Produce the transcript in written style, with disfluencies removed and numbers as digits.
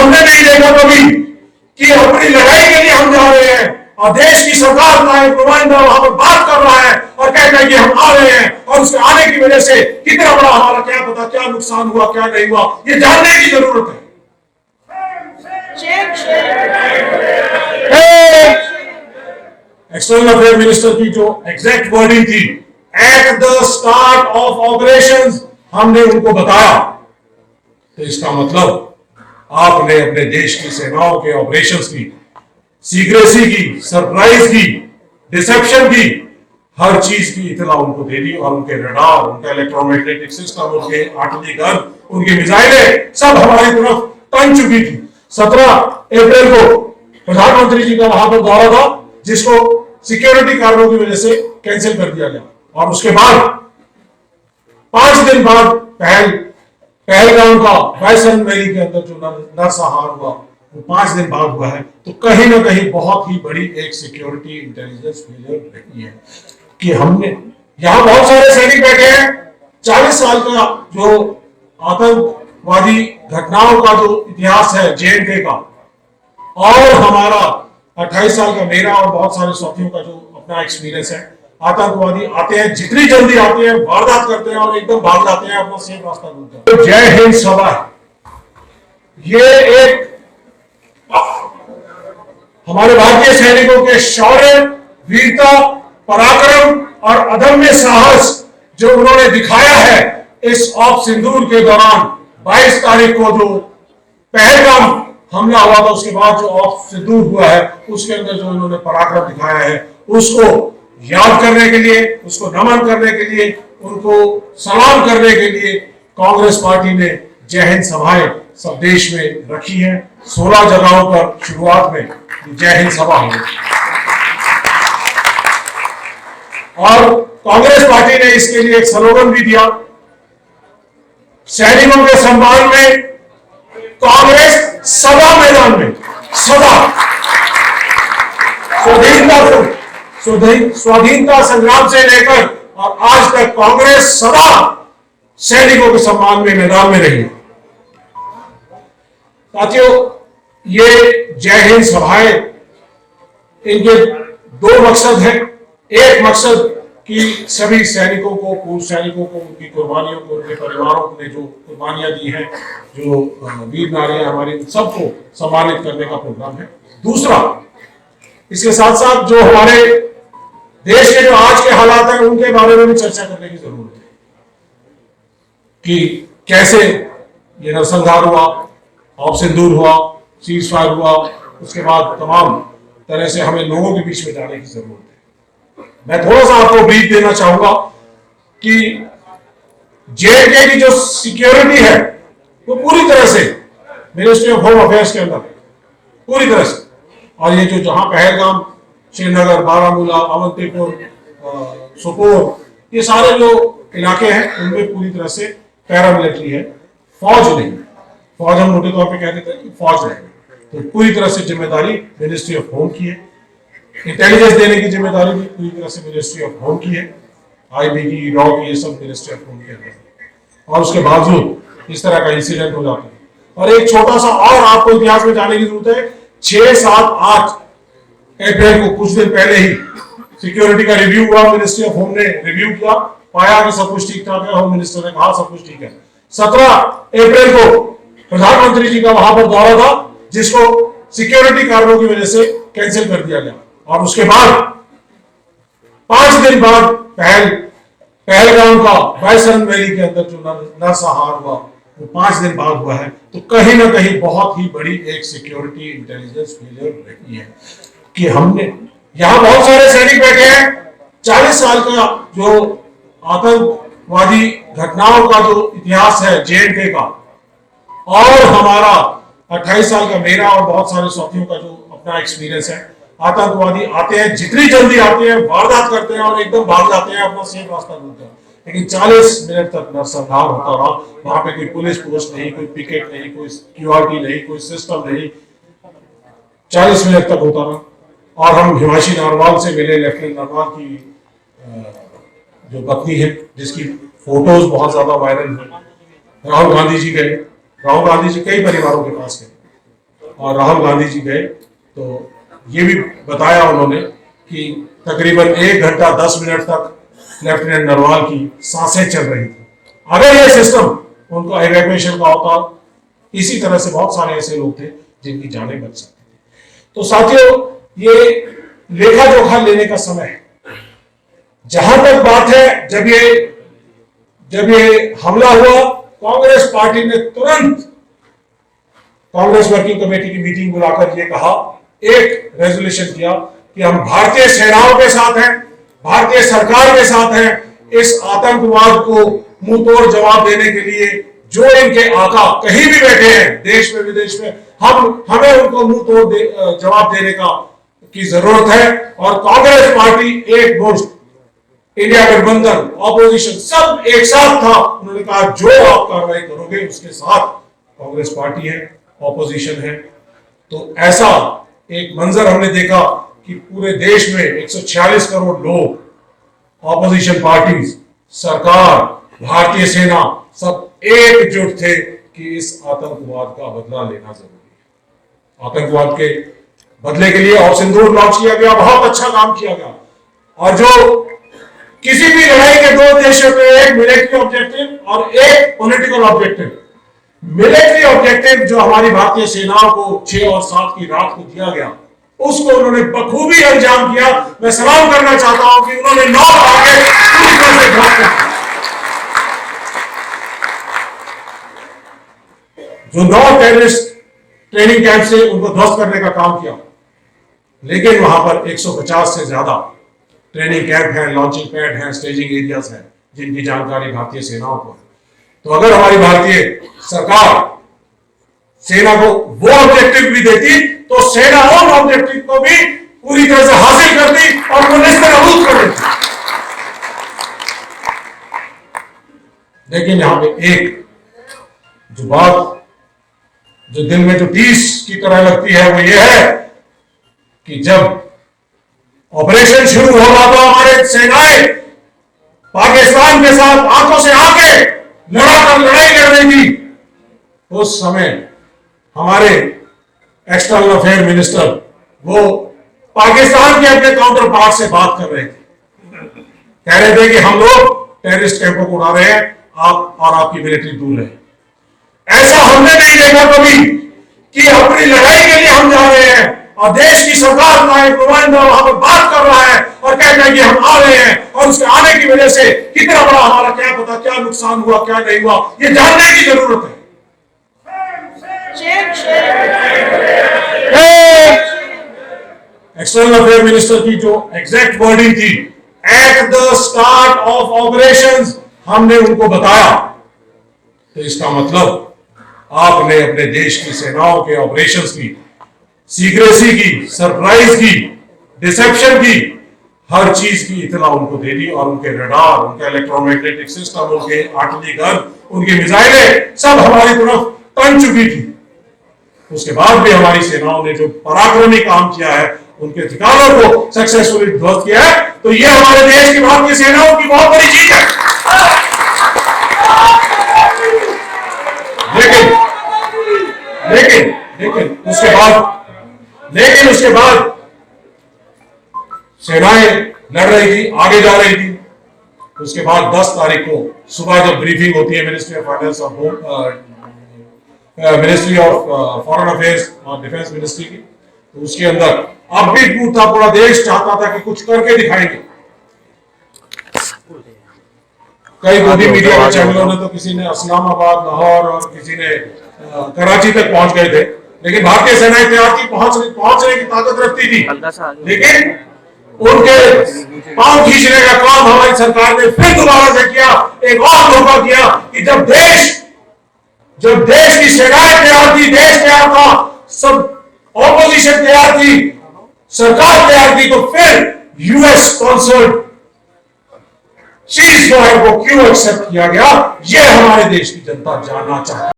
हमने नहीं देखा कभी कि अपनी लड़ाई के लिए हम जा रहे हैं और देश की सरकार का एक नुमाइंदा वहां पर बात कर रहा है और कहता है कि हम आ रहे हैं, और उसके आने की वजह से कितना बड़ा हमारा क्या पता क्या नुकसान हुआ क्या नहीं हुआ, ये जानने की जरूरत है। एक्सटर्नल अफेयर मिनिस्टर की जो एग्जैक्ट वर्डिंग थी, at the start of operations, हमने उनको बताया। तो इसका मतलब आपने अपने देश की सेनाओं के ऑपरेशंस की, सीक्रेसी की, सरप्राइज की, डिसेप्शन की, हर चीज की इत्तला उनको दे दी, और उनके रडार, उनका इलेक्ट्रोमैग्नेटिक सिस्टम, उनके आर्टिलरी गन, उनकी मिसाइलें सब हमारी तरफ तन चुकी थी। 17 अप्रैल को प्रधानमंत्री जी का वहां पर दौरा था, जिसको सिक्योरिटी कारणों की वजह से कैंसिल कर दिया गया, और उसके बाद 5 दिन बाद पहलगाम का बैसन वैली के अंदर जो नरसंहार हुआ, वो 5 दिन बाद हुआ है। तो कहीं ना कहीं बहुत ही बड़ी एक सिक्योरिटी इंटेलिजेंस फेलियर रही है कि हमने, यहां बहुत सारे सैनिक बैठे हैं, 40 साल का जो आतंकवादी घटनाओं का जो इतिहास है JNK का, और हमारा 28 साल का मेरा और बहुत सारे साथियों का जो अपना एक्सपीरियंस है। आतंकवादी आते हैं, जितनी जल्दी आते हैं वारदात करते हैं और एकदम भाग जाते हैं, अपना सेफ रास्ता ढूंढते हैं। तो जय हिंद सभा है, ये एक हमारे भारतीय सैनिकों के शौर्य, वीरता, पराक्रम और अदम्य साहस जो उन्होंने दिखाया है इस ऑफ सिंदूर के दौरान। 22 तारीख को जो पहलगाम हमला हुआ था, उसके बाद जो ऑफ सिंदूर हुआ है, उसके अंदर जो इन्होंने पराक्रम दिखाया है, उसको याद करने के लिए, उसको नमन करने के लिए, उनको सलाम करने के लिए कांग्रेस पार्टी ने जय हिंद सभाएं सब देश में रखी हैं। 16 जगहों पर शुरुआत में जय हिंद सभा हुई, और कांग्रेस पार्टी ने इसके लिए एक स्लोगन भी दिया, सैनिकों के सम्मान में कांग्रेस सदा मैदान में, सदा। स्वाधीनता संग्राम से लेकर और आज तक कांग्रेस सदा सैनिकों के सम्मान में मैदान में रही। साथियों, ये जय हिंद सभाएं, इनके 2 मकसद हैं। एक मकसद कि सभी सैनिकों को, पूर्व सैनिकों को, उनकी कुर्बानियों को, उनके परिवारों ने जो कुर्बानियां दी हैं, जो वीर नारियां हमारी, सबको सम्मानित करने का प्रोग्राम है। दूसरा, इसके साथ साथ जो हमारे देश के जो आज के हालात हैं, उनके बारे में भी चर्चा करने की जरूरत है कि कैसे ये नरसंहार हुआ, ऑफ सिंदूर हुआ, सीज फायर हुआ, उसके बाद तमाम तरह से हमें लोगों के बीच में जाने की जरूरत है। मैं थोड़ा सा आपको ब्रीफ देना चाहूंगा कि JNK की जो सिक्योरिटी है वो पूरी तरह से मिनिस्ट्री ऑफ होम अफेयर्स के अंदर, पूरी तरह से। और ये जो जहां पहलगाम, श्रीनगर, बारामूला, अवंतीपुर, सोपोर, ये सारे जो इलाके हैं, उनमें पूरी तरह से पैरामिलिट्री है, फौज नहीं। फौज हम मोटे तौर पे कह देते हैं कि फौज नहीं, तो पूरी तरह से जिम्मेदारी मिनिस्ट्री ऑफ होम की है। इंटेलिजेंस देने की जिम्मेदारी भी पूरी तरह से मिनिस्ट्री ऑफ होम की है, IB की, रॉ की, ये सब मिनिस्ट्री ऑफ होम के अंदर। और उसके बावजूद इस तरह का इंसिडेंट हो जाता है। और एक छोटा सा और आपको इतिहास में जाने की जरूरत है। 6, 7, 8 अप्रैल को, कुछ दिन पहले ही सिक्योरिटी का रिव्यू हुआ, मिनिस्ट्री ऑफ होम ने रिव्यू किया, पाया कि सब कुछ ठीक ठाक है, होम मिनिस्टर ने कहा सब कुछ ठीक है। 17 अप्रैल को प्रधानमंत्री जी का वहां पर दौरा था, जिसको सिक्योरिटी कारणों की वजह से कैंसिल कर दिया गया, और उसके बाद 5 दिन बाद पहलगाम का बैसन वैली के अंदर जो नरसंहार हुआ, वो 5 दिन बाद हुआ है। तो कहीं ना कहीं बहुत ही बड़ी एक सिक्योरिटी इंटेलिजेंस फेलियर रही है कि हमने, यहां बहुत सारे सैनिक बैठे हैं, 40 साल का जो आतंकवादी घटनाओं का जो इतिहास है JNK का, और हमारा 28 साल का मेरा और बहुत सारे साथियों का जो अपना एक्सपीरियंस है। आतंकवादी आते हैं, जितनी जल्दी आते हैं वारदात करते हैं और एकदम भाग जाते हैं, अपना सेफ रास्ता ढूंढते हैं। लेकिन 40 मिनट तक नरसंहार होता रहा, वहां पे कोई पुलिस पोस्ट नहीं, कोई पिकेट नहीं, कोई सिक्योरिटी नहीं, कोई सिस्टम नहीं, 40 मिनट तक होता रहा। और हम हिमांशी नारवाल से मिले, लेफ्टिनेंट नारवाल की जो पत्नी है, जिसकी फोटोज बहुत ज्यादा वायरल हुई। राहुल गांधी जी गए, राहुल गांधी जी कई परिवारों के पास गए, और राहुल गांधी जी गए तो ये भी बताया उन्होंने कि तकरीबन 1 घंटा 10 मिनट तक लेफ्टिनेंट नरवाल की सांसें चल रही थी। अगर ये सिस्टम उनको इवैक्यूएशन का होता, इसी तरह से बहुत सारे ऐसे लोग थे जिनकी जानें बच सकती थी। तो साथियों, ये लेखा जोखा लेने का समय है। जहां तक बात है, जब ये हमला हुआ, कांग्रेस पार्टी ने तुरंत कांग्रेस वर्किंग कमेटी की मीटिंग बुलाकर ये कहा, एक रेजोल्यूशन किया कि हम भारतीय सेनाओं के साथ हैं, भारतीय सरकार के साथ हैं। इस आतंकवाद को मुंह तोड़ जवाब देने के लिए जो इनके आका कहीं भी बैठे हैं, देश में विदेश में, हमें उनको मुंह तोड़ जवाब देने की जरूरत है। और कांग्रेस पार्टी एक मुश्त, इंडिया गठबंधन, ऑपोजिशन सब एक साथ था। उन्होंने कहा जो आप कार्रवाई करोगे उसके साथ कांग्रेस पार्टी है, ऑपोजिशन है। तो ऐसा एक मंजर हमने देखा कि पूरे देश में 146 करोड़ लोग, ऑपोजिशन पार्टीज, सरकार, भारतीय सेना सब एकजुट थे कि इस आतंकवाद का बदला लेना जरूरी है। आतंकवाद के बदले के लिए ऑपरेशन लॉन्च किया गया, बहुत अच्छा काम किया गया। और जो किसी भी लड़ाई के दो उद्देश्य थे, एक मिलिट्री ऑब्जेक्टिव और एक पॉलिटिकल ऑब्जेक्टिव। मिलिट्री ऑब्जेक्टिव जो हमारी भारतीय सेनाओं को 6 और 7 की रात को दिया गया, उसको उन्होंने बखूबी अंजाम दिया। मैं सलाम करना चाहता हूं कि उन्होंने 9 टारगेट पूरी तरह से ध्वस्त कर दिए। जो 9 टेररिस्ट ट्रेनिंग कैंप से उनको ध्वस्त करने का काम किया, लेकिन वहां पर 150 से ज्यादा ट्रेनिंग कैंप हैं, लॉन्चिंग पैड हैं, स्टेजिंग एरियाज हैं, जिनकी जानकारी भारतीय सेनाओं को है। तो अगर हमारी भारतीय सरकार सेना को वो ऑब्जेक्टिव भी देती तो सेना उन ऑब्जेक्टिव को भी पूरी तरह से हासिल करती और उन्हें निस्तनाबूद कर देती। लेकिन यहां पे एक जो बात जो दिल में जो टीस की तरह लगती है वो ये है कि जब ऑपरेशन शुरू होगा तो हमारे सेनाएं पाकिस्तान के साथ आंखों से आंखें लड़ाकर लड़ाई कर रही थी। उस समय हमारे एक्सटर्नल अफेयर मिनिस्टर वो पाकिस्तान के अपने काउंटर पार्ट से बात कर रहे थे, कह रहे थे कि हम लोग टेररिस्ट कैंपों को उड़ा रहे हैं, आप और आपकी मिलिट्री दूर रहे। ऐसा हमने नहीं देखा कभी कि अपनी लड़ाई के लिए हम जा रहे हैं और देश की सरकार का एक नुमाइंदा वहां पर बात कर रहा है और कहता है कि हम आ रहे हैं, और उसके आने की वजह से कितना बड़ा हमारा क्या पता क्या नुकसान हुआ क्या नहीं हुआ, ये जानने की जरूरत है। एक्सटर्नल अफेयर मिनिस्टर की जो एग्जैक्ट वर्डिंग थी, at the start of operations, हमने उनको बताया। तो इसका मतलब आपने अपने देश की सेनाओं के ऑपरेशंस की, सीक्रेसी की, सरप्राइज की, डिसेप्शन की, हर चीज की इत्तला उनको दे दी। और उनके रडार, उनके इलेक्ट्रोमैग्नेटिक सिस्टम, उनके आर्टिलरी गन, उनकी मिसाइलें सब हमारी तरफ तन चुकी थी। उसके बाद भी हमारी सेनाओं ने जो पराक्रमी काम किया है, उनके ठिकानों को सक्सेसफुली ध्वस्त किया है। तो ये हमारे देश की भारतीय सेनाओं की बहुत बड़ी जीत है। लेकिन उसके बाद सेनाएं लड़ रही थी, आगे जा रही थी। उसके बाद 10 तारीख को सुबह जब ब्रीफिंग होती है मिनिस्ट्री ऑफ फाइनेंस और मिनिस्ट्री ऑफ फॉरेन अफेयर्स और डिफेंस मिनिस्ट्री की, तो उसके अंदर अब भी पूरा देश चाहता था कि कुछ करके दिखाएंगे। कई मोदी मीडिया के चैनलों ने तो किसी ने इस्लामाबाद, लाहौर और किसी ने कराची तक पहुंच गए थे, लेकिन भारतीय सेनाएं तैयार थी, पहुंचने की ताकत रखती थी। लेकिन उनके पांव खींचने का काम हमारी सरकार ने फिर दोबारा से किया, एक और धोखा किया कि जब देश की सेनाएं तैयार थी, देश तैयार था, सब ऑपोजिशन तैयार थी, सरकार तैयार थी, तो फिर यूएस स्पॉन्सर्ड सीज फायर को क्यों एक्सेप्ट किया गया, यह हमारे देश की जनता जानना चाहती है।